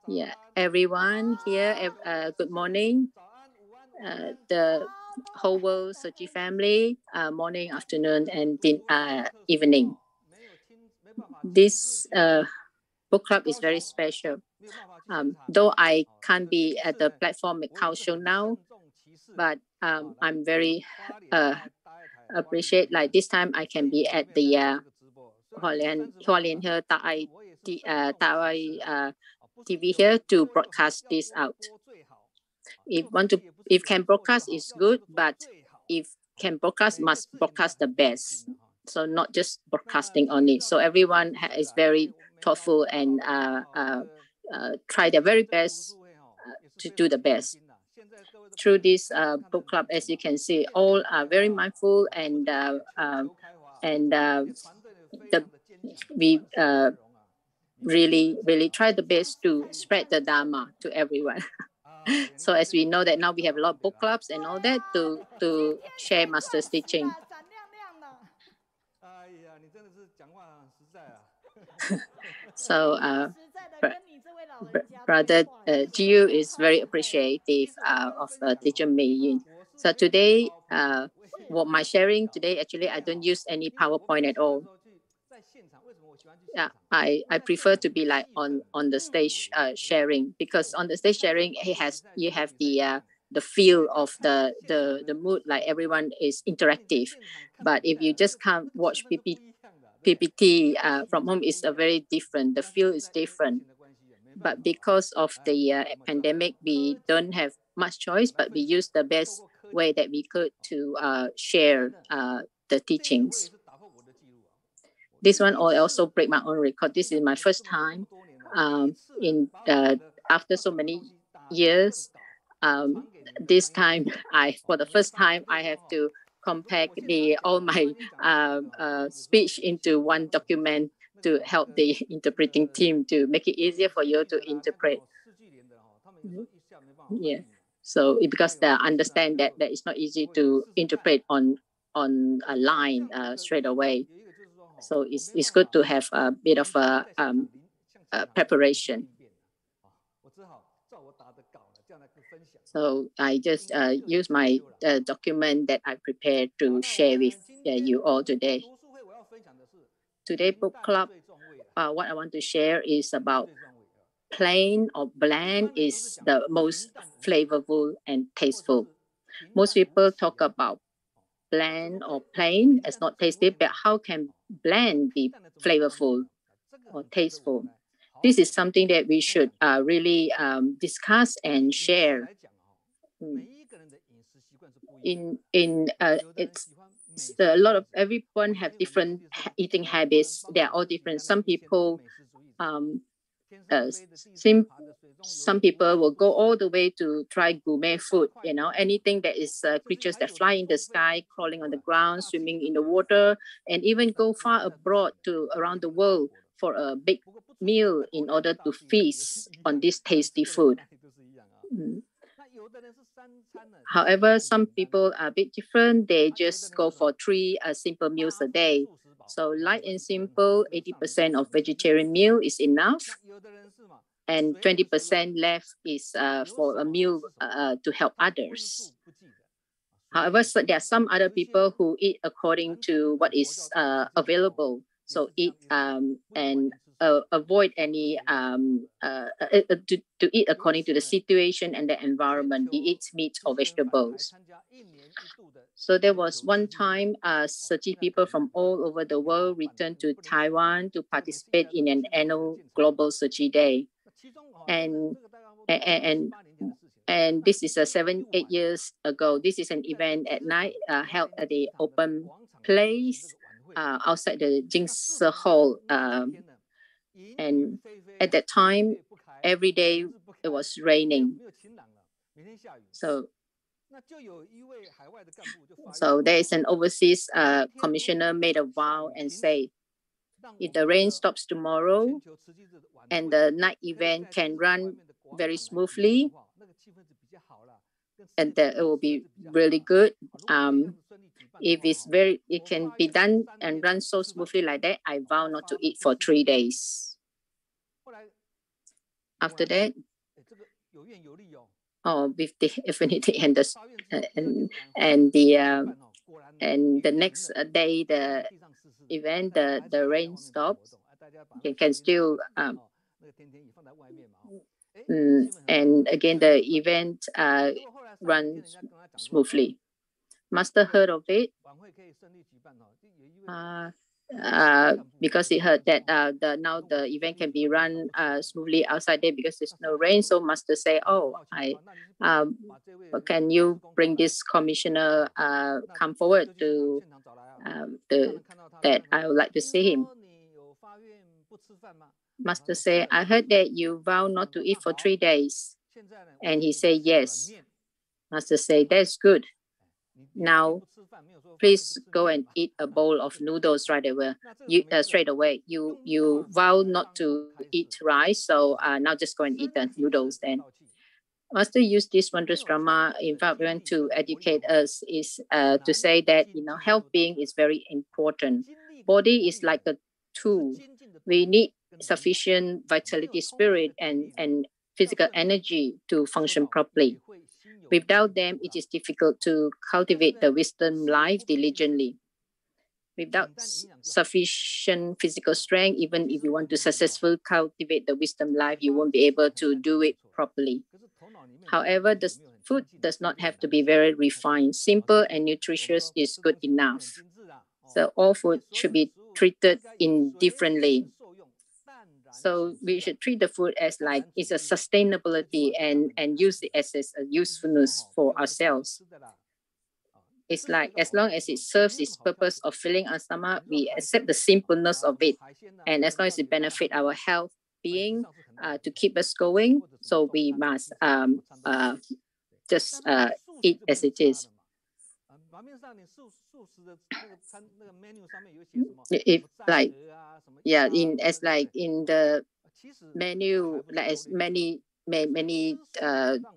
Yeah, everyone here, good morning. The whole world Sochi family, morning, afternoon, and evening. This book club is very special. Though I can't be at the platform at Kaohsiung now, but I'm very appreciate like this time I can be at the Hualien here TV here to broadcast this out. If can broadcast is good, but if can broadcast, must broadcast the best. So not just broadcasting on it. So everyone is very thoughtful and try their very best to do the best. Through this book club, as you can see, all are very mindful and we really try the best to spread the Dharma to everyone. So as we know that now we have a lot of book clubs and all that to share master's teaching. So brother Jiyu is very appreciative of teacher Mei Yin. So today, what my sharing today, actually I don't use any PowerPoint at all. Yeah, I prefer to be like on the stage sharing, because on the stage sharing you have the feel of the mood, like everyone is interactive. But if you just can't watch PPT from home, is a very different. The feel is different. But because of the pandemic, we don't have much choice, but we use the best way that we could to share the teachings. This one I also break my own record. This is my first time in after so many years. This time, for the first time, I have to compact all my speech into one document to help the interpreting team to make it easier for you to interpret. Yeah. So because they understand that it's not easy to interpret on a line straight away. So it's good to have a bit of a preparation. So I just use my document that I prepared to share with you all today. Today book club, what I want to share is about plain or bland is the most flavorful and tasteful. Most people talk about bland or plain as not tasty, but how can bland be flavorful or tasteful? This is something that we should really discuss and share. It's a lot of everyone have different eating habits. They are all different. Some people some people will go all the way to try gourmet food, anything that is creatures that fly in the sky, crawling on the ground, swimming in the water, and even go far abroad to around the world for a big meal in order to feast on this tasty food. However, some people are a bit different. They just go for 3 simple meals a day. So light and simple, 80% of vegetarian meal is enough. And 20% left is for a meal to help others. However, there are some other people who eat according to what is available. So eat and avoid any to eat according to the situation and the environment. He eats meat or vegetables. So there was one time 30 people from all over the world returned to Taiwan to participate in an annual Global Sochi Day. And this is 7-8 years ago. This is an event at night held at the open place outside the Jingse Hall. And at that time, every day it was raining. So there is an overseas commissioner made a vow and say, if the rain stops tomorrow and the night event can run very smoothly, and that it will be really good. If it can be done and run so smoothly like that, I vow not to eat for 3 days. After that, with the affinity and the next day, the event, the rain stops. You can still and again the event runs smoothly. Master heard of it because he heard that now the event can be run smoothly outside there because there's no rain. So Master say, "Oh, can you bring this commissioner come forward to that I would like to see him." Master say, "I heard that you vow not to eat for 3 days," and he said, "Yes." Master say, "That's good. Now, please go and eat a bowl of noodles right away. Straight away. You vow not to eat rice, so now just go and eat the noodles then." Master used this wondrous drama, in fact, to educate us, is to say that health being is very important. Body is like a tool. We need sufficient vitality, spirit, and physical energy to function properly. Without them, it is difficult to cultivate the wisdom life diligently. Without sufficient physical strength, even if you want to successfully cultivate the wisdom life, you won't be able to do it properly. However, the food does not have to be very refined. Simple and nutritious is good enough. So all food should be treated indifferently. So we should treat the food as like it's a sustainability and use it as a usefulness for ourselves. It's like as long as it serves its purpose of filling our stomach, we accept the simpleness of it. And as long as it benefits our health being to keep us going, so we must just eat as it is. If like in the menu, like as many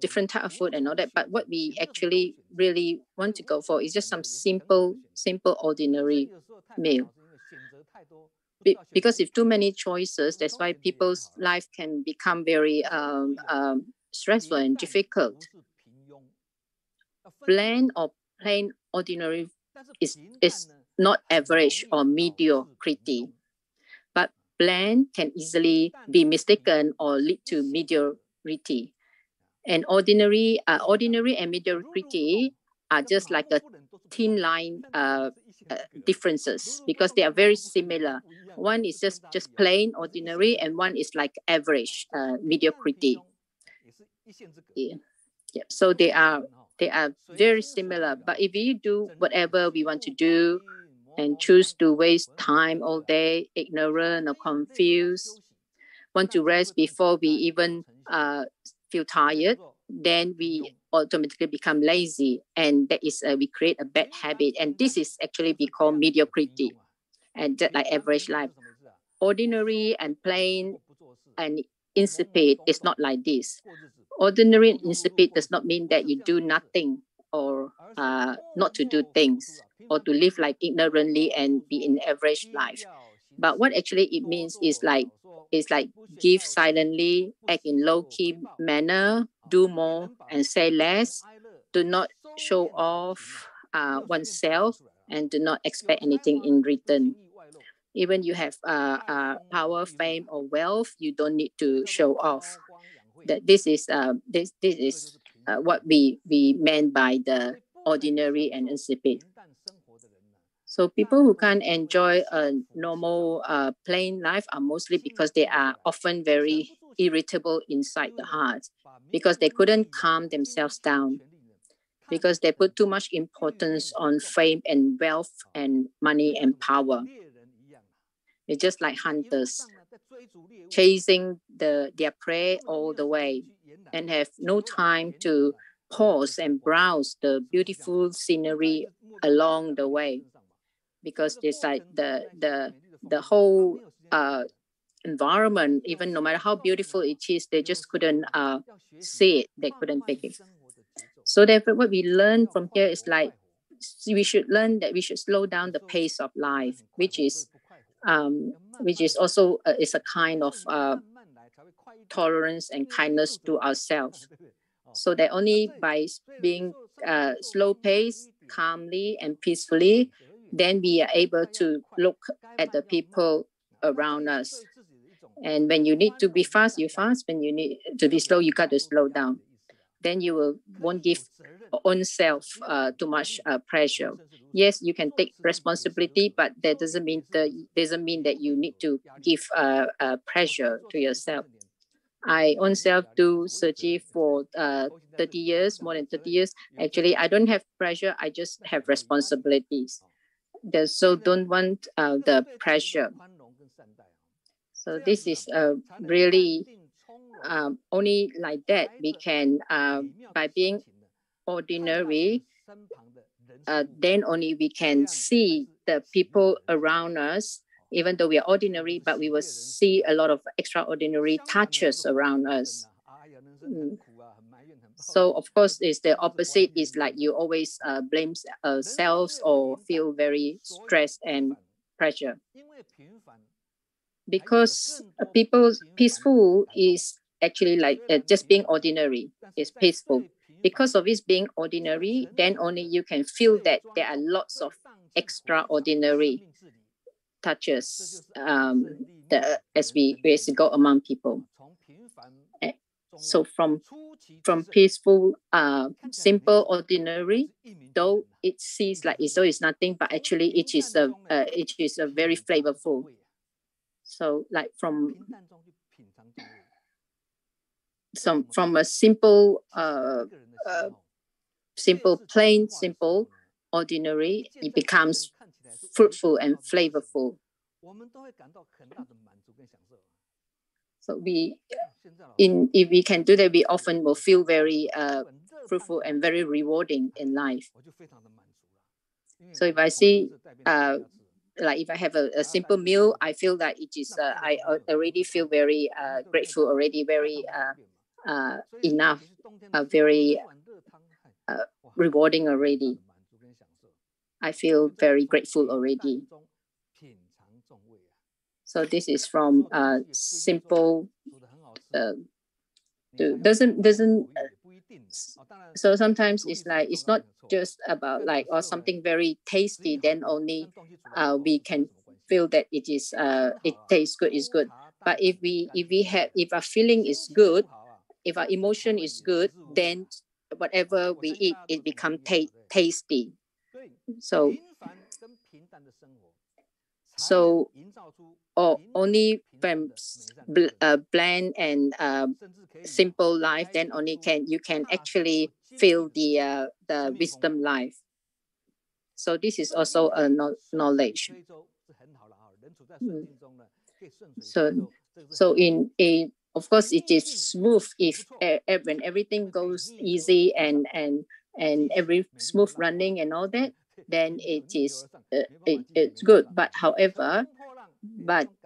different type of food and all that, but what we actually really want to go for is just some simple ordinary meal. Because if too many choices, that's why people's life can become very stressful and difficult. Bland or plain ordinary is not average or mediocrity, but bland can easily be mistaken or lead to mediocrity. And ordinary and mediocrity are just like a thin line differences because they are very similar. One is just plain ordinary, and one is like average mediocrity. Yeah. So they are very similar. But if we do whatever we want to do and choose to waste time all day, ignorant or confused, want to rest before we even feel tired, then we automatically become lazy, and that is we create a bad habit, and this is actually be called mediocrity, and just like average life. Ordinary and plain and insipid is not like this. Ordinary and insipid does not mean that you do nothing or not to do things or to live like ignorantly and be in average life. But what actually it means is like give silently, act in low-key manner, do more and say less, do not show off oneself, and do not expect anything in return. Even you have power, fame, or wealth, you don't need to show off. That this is what we meant by the ordinary and insipid. So people who can't enjoy a normal plain life are mostly because they are often very irritable inside the heart, because they couldn't calm themselves down, because they put too much importance on fame and wealth and money and power. They're just like hunters, chasing their prey all the way, and have no time to pause and browse the beautiful scenery along the way, because it's like the whole environment, even no matter how beautiful it is, they just couldn't see it. They couldn't pick it. So therefore, what we learn from here is like we should learn that we should slow down the pace of life, which is also is a kind of tolerance and kindness to ourselves. So that only by being slow pace, calmly and peacefully, then we are able to look at the people around us. And when you need to be fast, you fast. When you need to be slow, you got to slow down. Then you won't give own self too much pressure. Yes, you can take responsibility, but that doesn't mean that you need to give pressure to yourself. I own self do surgery for 30 years, more than 30 years. Actually, I don't have pressure. I just have responsibilities. So don't want the pressure. So this is really only like that we can, by being ordinary, then only we can see the people around us. Even though we are ordinary, but we will see a lot of extraordinary touches around us. So of course, is the opposite is like you always blame selves or feel very stressed and pressure. Because people peaceful is actually like just being ordinary is peaceful. Because of it being ordinary, then only you can feel that there are lots of extraordinary touches as we go among people. So from peaceful, simple, ordinary, though it seems like it's nothing, but actually it is a very flavorful. So like from a simple, plain, simple, ordinary, it becomes fruitful and flavorful. So if we can do that, we often will feel very fruitful and very rewarding in life. So if I see, like if I have a simple meal, I feel that it is, I already feel very grateful, already very enough, very rewarding already. I feel very grateful already. So this is from simple so sometimes it's like it's not just about like or something very tasty, then only we can feel that it is it tastes good, is good. But if our feeling is good, if our emotion is good, then whatever we eat, it becomes tasty. So or only from bland and simple life, then only you can actually feel the wisdom life. So this is also a knowledge. So in a, of course it is smooth if when everything goes easy and every smooth running and all that, then it is it's good. But however,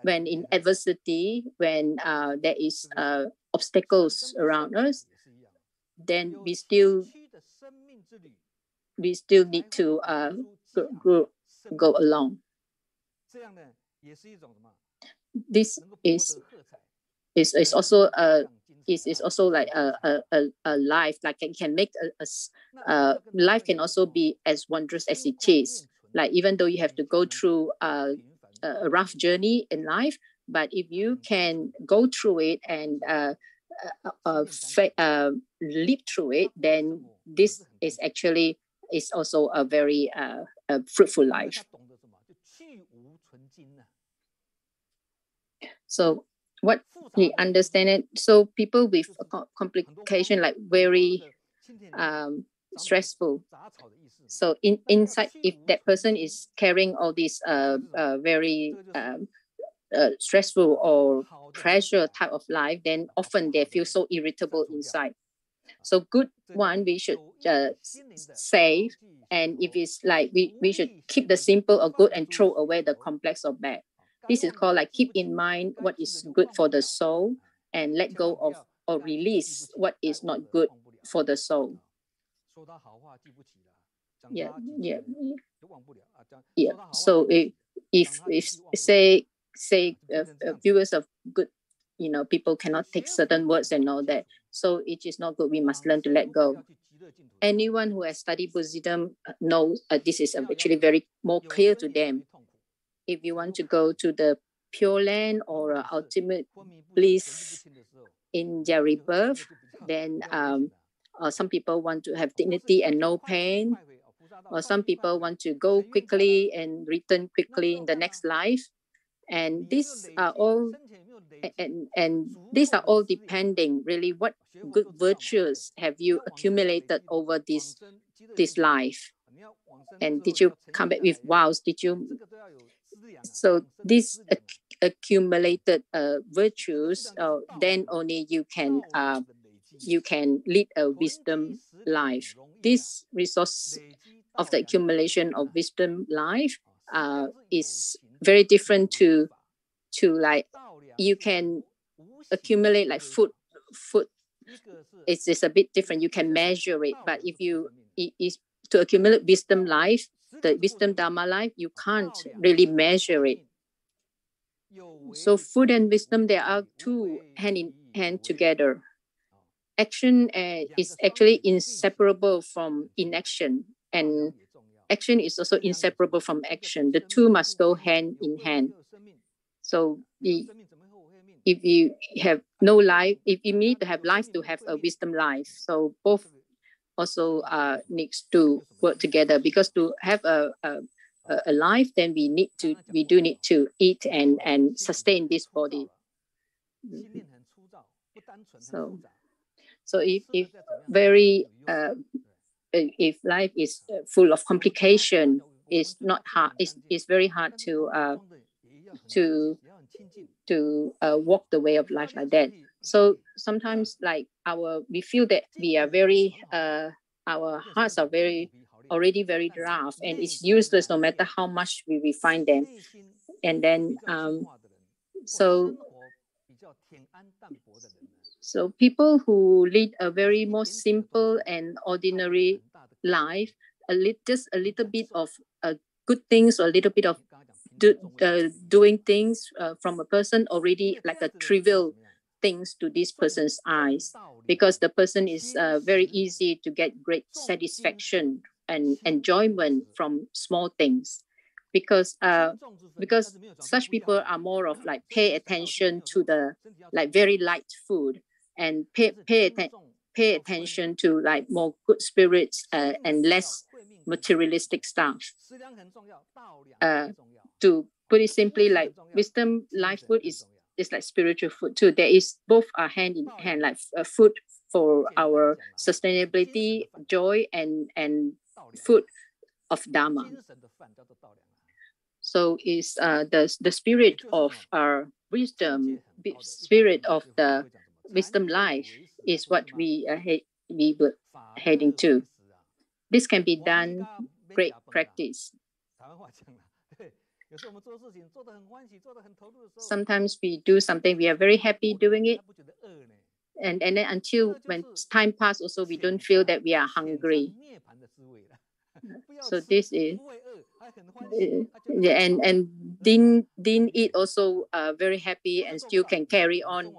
when in adversity, when there is obstacles around us, then we still need to go along. This is also is also like a life, like it can make life can also be as wondrous as it is. Like even though you have to go through a rough journey in life, but if you can go through it and live through it, then this is actually is also a very fruitful life. So what we understand it, so people with complication like very stressful. So inside, if that person is carrying all these very stressful or pressure type of life, then often they feel so irritable inside. So good one, we should save, and if it's like we should keep the simple or good and throw away the complex or bad. This is called like keep in mind what is good for the soul and let go of or release what is not good for the soul. Yeah. So if say viewers of good people cannot take certain words and all that. So it is not good. We must learn to let go. Anyone who has studied Buddhism knows this is actually very more clear to them. If you want to go to the Pure Land or ultimate bliss in their rebirth, then some people want to have dignity and no pain, or some people want to go quickly and return quickly in the next life. And these are all these are all depending really what good virtues have you accumulated over this life. And did you come back with vows? Did you? So these accumulated virtues, then only you can lead a wisdom life. This resource of the accumulation of wisdom life is very different to like you can accumulate like food. It's a bit different. You can measure it, but if you to accumulate wisdom life, the wisdom Dharma life, you can't really measure it. So food and wisdom, they are two hand in hand together. Action is actually inseparable from inaction, and action is also inseparable from action. The two must go hand in hand. So if you have no life, if you need to have life to have a wisdom life, so both also needs to work together, because to have a life, then we do need to eat and sustain this body. So if very if life is full of complication, it's not hard. It's very hard to walk the way of life like that. So sometimes, like we feel that we are very our hearts are already very rough, and it's useless no matter how much we refine them. And then so people who lead a very more simple and ordinary life, just a little bit of good things or a little bit of doing things from a person already like a trivial things to this person's eyes, because the person is very easy to get great satisfaction and enjoyment from small things, because such people are more of like pay attention to the like very light food, and pay attention to like more good spirits and less materialistic stuff. To put it simply, like wisdom life food is like spiritual food too. There is both are hand in hand, like food for our sustainability, joy, and food of Dharma. So is the spirit of our wisdom, spirit of the wisdom life is what we were heading to. This can be done great practice. Sometimes we do something, we are very happy doing it, and then until when time passes, also we don't feel that we are hungry. So this is and didn't eat also very happy and still can carry on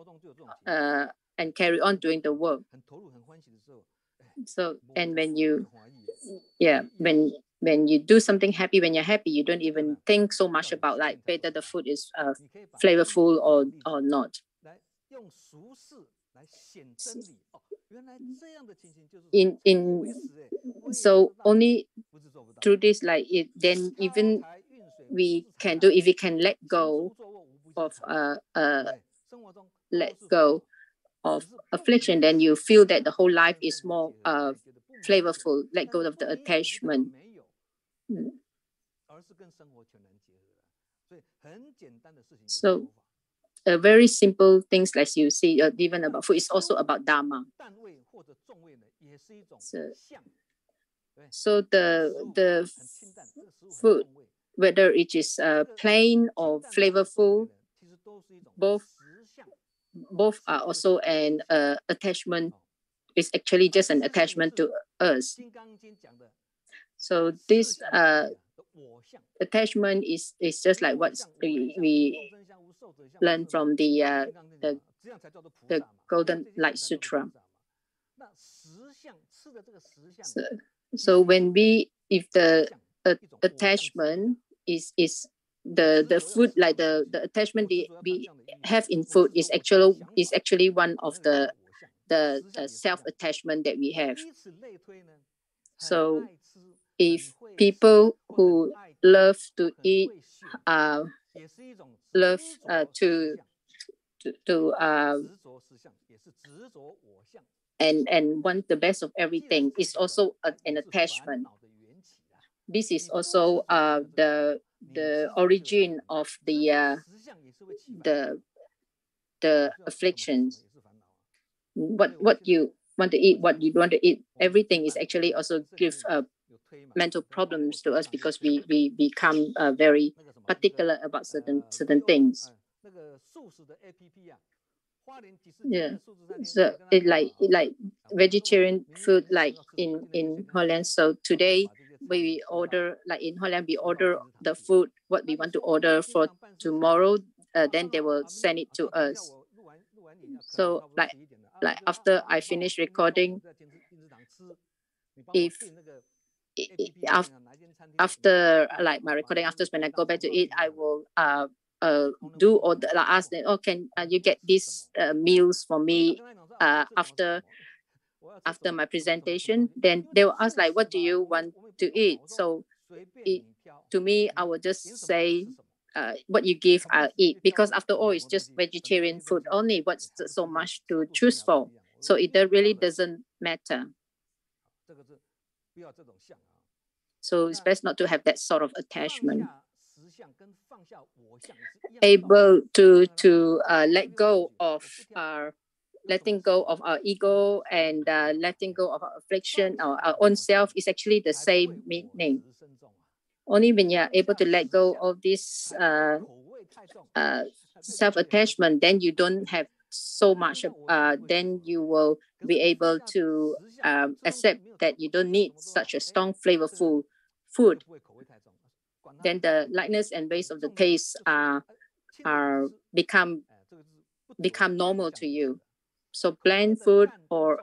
doing the work. So and when you when you do something happy, when you're happy, you don't even think so much about like whether the food is flavorful or not. So only through this, like it, then even we can do, if we can let go of affliction, then you feel that the whole life is more flavorful. Let go of the attachment. So very simple things like you see, even about food, is also about Dharma. So the food, whether it is plain or flavorful, both are also an attachment. It's actually just an attachment to us. So this attachment is just like what we learn from the the Golden Light Sutra. So when if the attachment is the food, like the attachment we have in food is actually one of the self attachment that we have. So if people who love to eat, love to and want the best of everything, is also an attachment. This is also the origin of the afflictions. What you want to eat, what you want to eat, everything is actually also give mental problems to us, because we become very particular about certain things. Yeah, so it like vegetarian food, like in Holland. So today we order, like in Holland, we order the food what we want to order for tomorrow. Then they will send it to us. So like after I finish recording, if after like my recording, after when I go back to eat, I will do or ask them, oh, can you get these meals for me after my presentation? Then they will ask, like, what do you want to eat? So to me, I will just say, what you give, I'll eat, because after all, it's just vegetarian food only. What's so much to choose for? So it really doesn't matter. So it's best not to have that sort of attachment. Able to let go of letting go of our ego, and letting go of our affliction, our own self, is actually the same meaning. Only when you're able to let go of this self-attachment, then you don't have so much, then you will be able to accept that you don't need such a strong flavorful food. Then the lightness and waste of the taste are become normal to you. So plain food or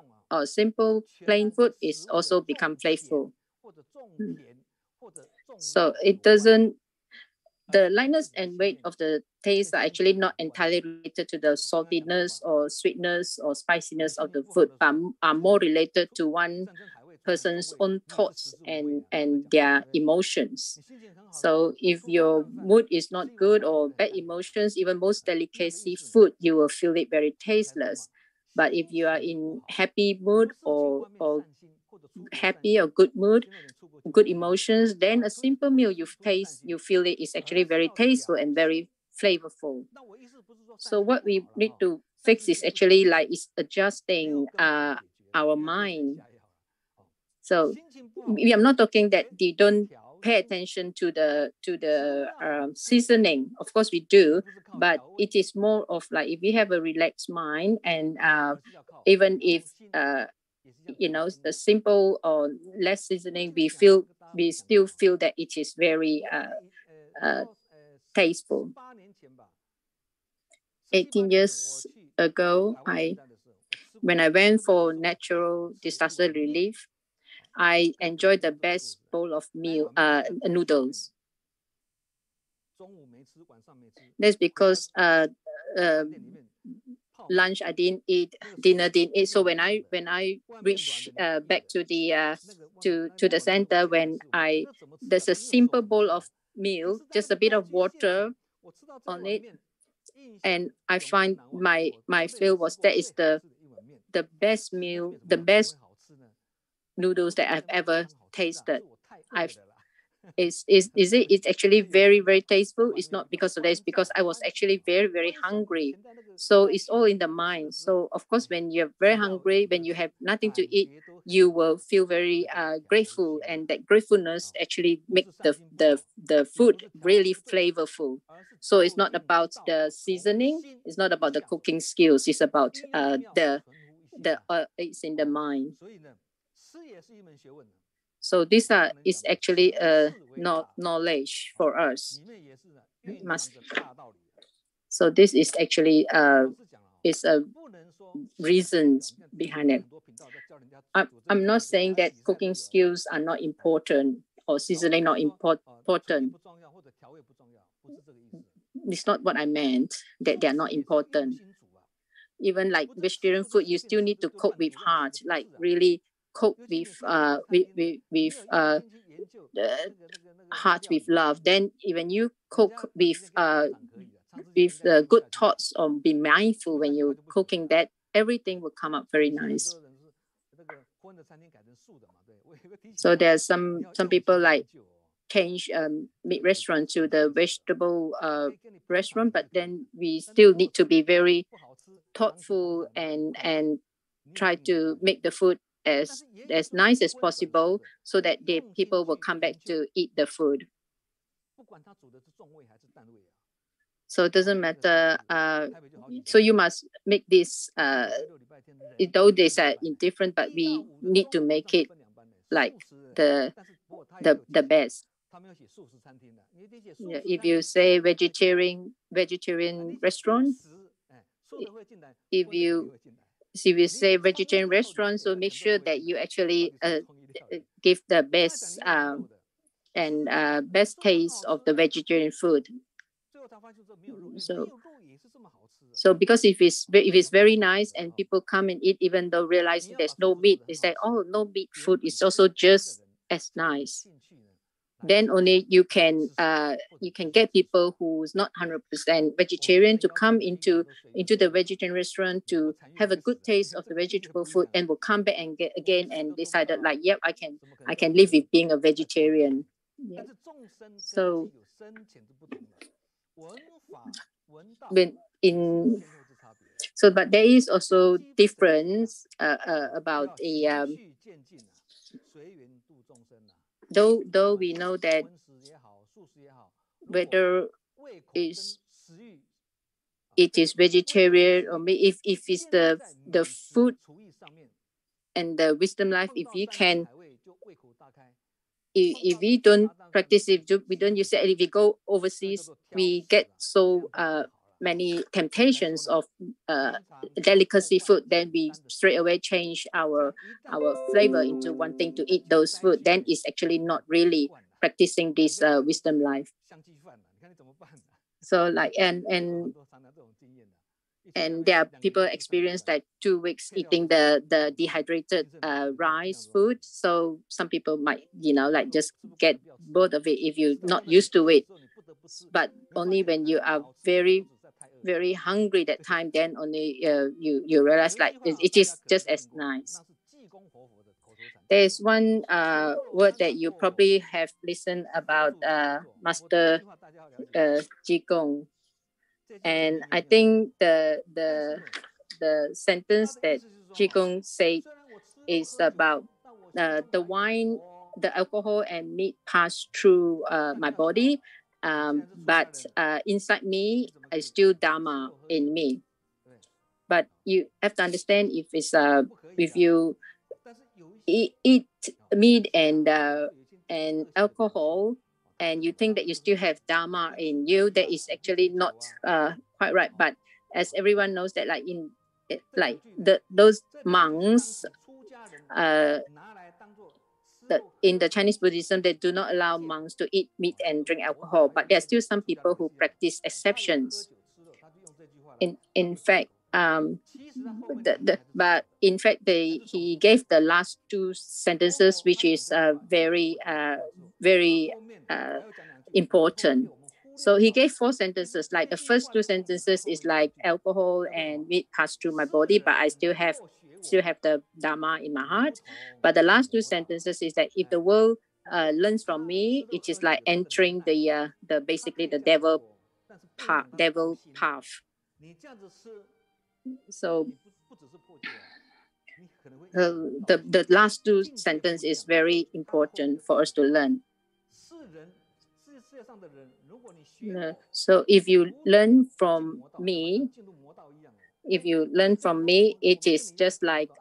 simple plain food is also become flavorful. So it doesn't, the lightness and weight of the taste are actually not entirely related to the saltiness or sweetness or spiciness of the food, but are more related to one person's own thoughts and their emotions. So if your mood is not good, or bad emotions, even most delicacy food, you will feel it very tasteless. But if you are in happy mood, or happy or good mood, good emotions, then a simple meal you feel it is actually very tasteful and very flavorful. So what we need to fix is actually like is adjusting our mind. So we are not talking that you don't pay attention to the seasoning. Of course we do, but it is more of like, if we have a relaxed mind, and even if the simple or less seasoning, we still feel that it is very tasteful. 18 years ago, when I went for natural disaster relief, I enjoyed the best bowl of noodles. That's because lunch I didn't eat, dinner didn't eat. So when I reach back to the the center, there's a simple bowl of meal, just a bit of water on it, and I find my feel was that is the best meal, the best noodles that I've ever tasted. It's actually very, very tasteful. It's not because of this, because I was actually very, very hungry. So it's all in the mind. So of course, when you're very hungry, when you have nothing to eat, you will feel very grateful, and that gratefulness actually make the food really flavorful. So it's not about the seasoning, it's not about the cooking skills, it's about it's in the mind. So this is actually knowledge for us. So this is actually is a reasons behind it. I'm not saying that cooking skills are not important or seasoning not important. It's not what I meant, that they are not important. Even like vegetarian food, you still need to cook with heart, like really cook with heart, with love. Then when you cook with good thoughts or be mindful when you're cooking, that everything will come up very nice. So there's some people like change meat restaurant to the vegetable restaurant, but then we still need to be very thoughtful and try to make the food as nice as possible so that the people will come back to eat the food. So it doesn't matter. So you must make this, though they are indifferent, but we need to make it like the best. Yeah, if you say vegetarian restaurant, if you say vegetarian restaurant, so make sure that you actually give the best and best taste of the vegetarian food. So because if it's very nice and people come and eat, even though realizing there's no meat, they say, oh, no meat food is also just as nice. Then only you can get people who's not 100% vegetarian to come into the vegetarian restaurant to have a good taste of the vegetable food, and will come back and get again and decided like, yep, I can live with being a vegetarian. Yeah. So but there is also difference about the though we know that whether it is vegetarian or if it's the food and the wisdom life, if we don't practice it, we don't use it, if we go overseas, we get so many temptations of delicacy food, then we straight away change our flavor into wanting to eat those food. Then it's actually not really practicing this wisdom life. So like and there are people experience like 2 weeks eating the dehydrated rice food. So some people might like just get bored of it if you're not used to it. But only when you are very very hungry that time, then only you realize like it is just as nice. There's one word that you probably have listened about, Master Qigong, and I think the sentence that Qigong said is about the wine, the alcohol and meat pass through my body, but inside me is still Dharma in me. But you have to understand, if you eat meat and alcohol, and you think that you still have Dharma in you, that is actually not quite right. But as everyone knows that, like those monks, in the Chinese Buddhism, they do not allow monks to eat meat and drink alcohol. But there are still some people who practice exceptions. In fact, but in fact, he gave the last 2 sentences, which is very important. So he gave 4 sentences. Like the first 2 sentences is like alcohol and meat pass through my body, but I still have the Dharma in my heart. But the last 2 sentences is that if the world learns from me, it is like entering the basically the devil path. So the last 2 sentences is very important for us to learn. So if you learn from me, it is just like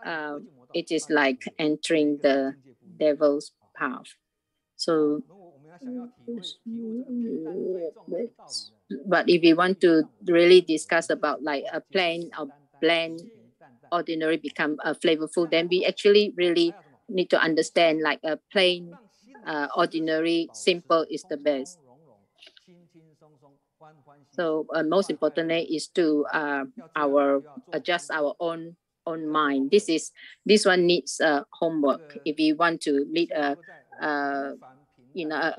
entering the devil's path. So, but if we want to really discuss about like a plan bland, ordinary become flavorful, then we actually really need to understand like a plain, ordinary, simple is the best. So most importantly is to adjust our own mind. This one needs homework. If we want to lead a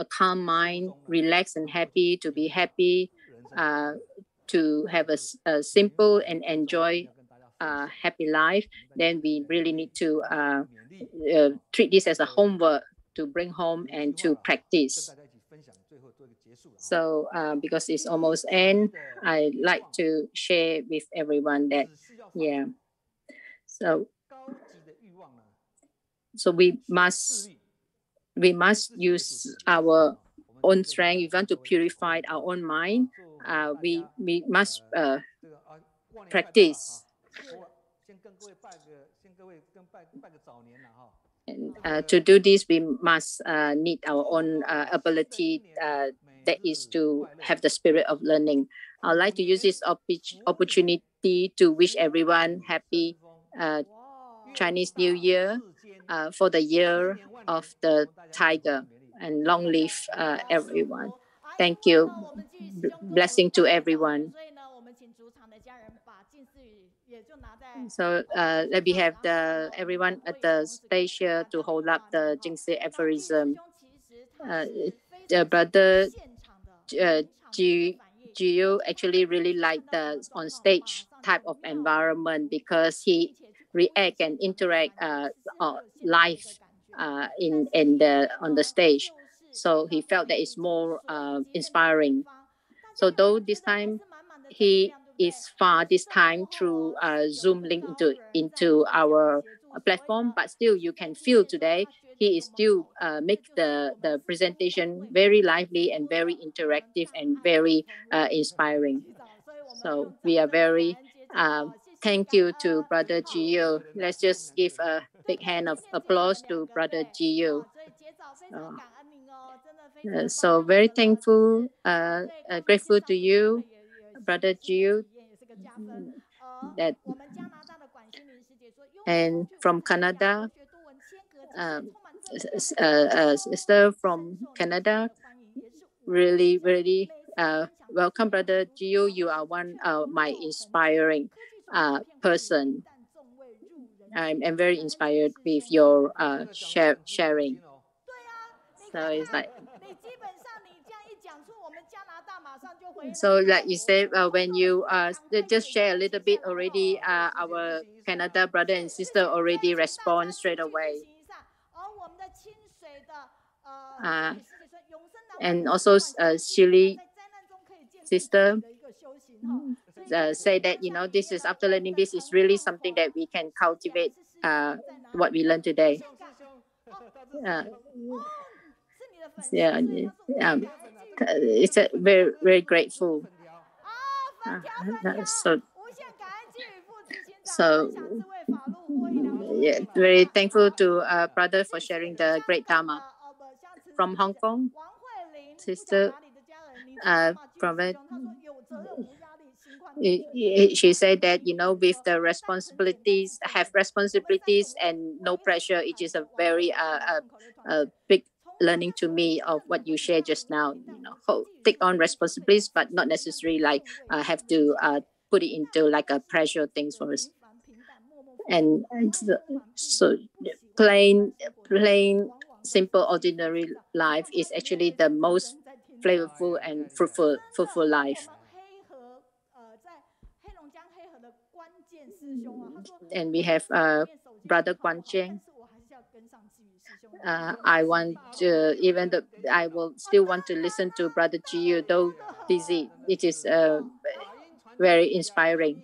calm mind, relaxed and happy, to be happy, to have a simple and enjoy happy life, then we really need to treat this as a homework to bring home and to practice. So because it's almost end, I like to share with everyone that, yeah. So we must use our own strength. If we want to purify our own mind, we must practice. And to do this, we must need our own ability, that is to have the spirit of learning. I'd like to use this opportunity to wish everyone happy Chinese New Year, for the year of the tiger, and long live everyone. Thank you. Blessing to everyone. So let me have everyone at the stage here to hold up the Jingsi aphorism. The brother Jiyu actually really like the on stage type of environment because he react and interact live on the stage. So he felt that it's more inspiring. So though this time he is far this time through Zoom link into our platform, but still you can feel today he is still make the presentation very lively and very interactive and very inspiring. So we are very thank you to Brother Jiyu. Let's just give a big hand of applause to Brother Jiyu. So very thankful, grateful to you, Brother Jiyu, that and from Canada, sister from Canada, really welcome, Brother Jiyu. You are one of my inspiring person. I'm very inspired with your sharing. So it's like, so like you said, when you just share a little bit already, our Canada brother and sister already respond straight away. And also Shirley sister say that, this is after learning this is really something that we can cultivate what we learned today. Yeah, it's very, very grateful. So yeah, very thankful to brother for sharing the great Dharma. From Hong Kong, sister from it, she said that, with the responsibilities, have responsibilities and no pressure, it is a very big learning to me of what you shared just now. Take on responsibilities, but not necessarily like have to put it into like a pressure things for us. And so plain, simple, ordinary life is actually the most flavorful and fruitful life. And we have Brother Guan Cheng. I want to, even though I will still want to listen to Brother Jiyu, though busy. It is very inspiring.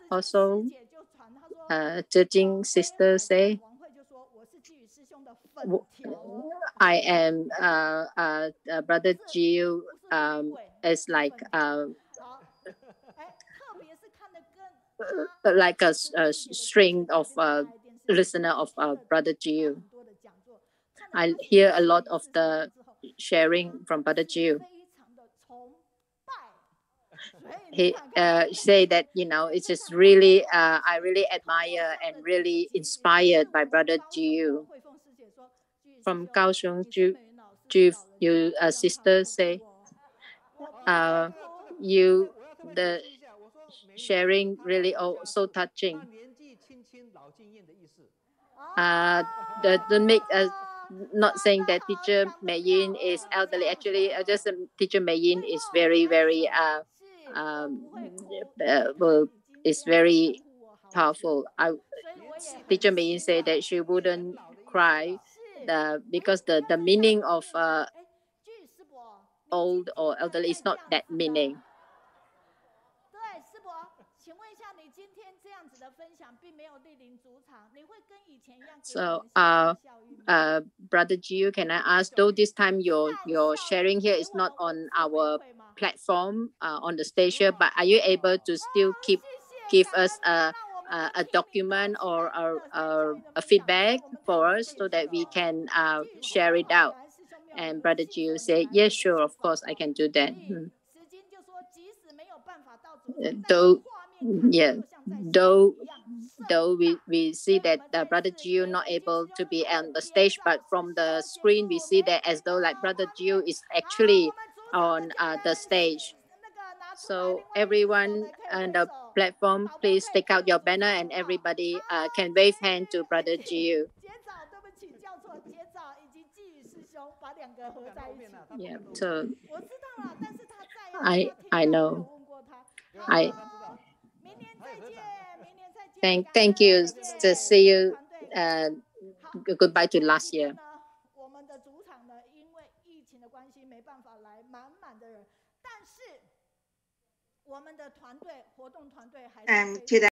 Also, Jing sister say, I am Brother Jiyu is like a string of listener of Brother Jiyu. I hear a lot of the sharing from Brother Jiyu. he say that it's just really I really admire and really inspired by Brother Jiyu from Kaohsiung. You sister say you the sharing really so touching. The make not saying that teacher Yin is elderly. Actually, just teacher Yin is very well, is very powerful. Teacher Yin said that she wouldn't cry because the meaning of old or elderly is not that meaning. So, Brother Jiu, can I ask, though this time your sharing here is not on our platform on the stage here, but are you able to still give us a document or a feedback for us so that we can share it out? And Brother Jiu said, yes, sure, of course, I can do that. Though, yeah, though we see that Brother Jiu not able to be on the stage, but from the screen we see that as though like Brother Jiu is actually on the stage. So everyone on the platform, please take out your banner and everybody can wave hand to Brother Jiu. Yeah, so I know. Thank you. To see you. Goodbye to last year. To the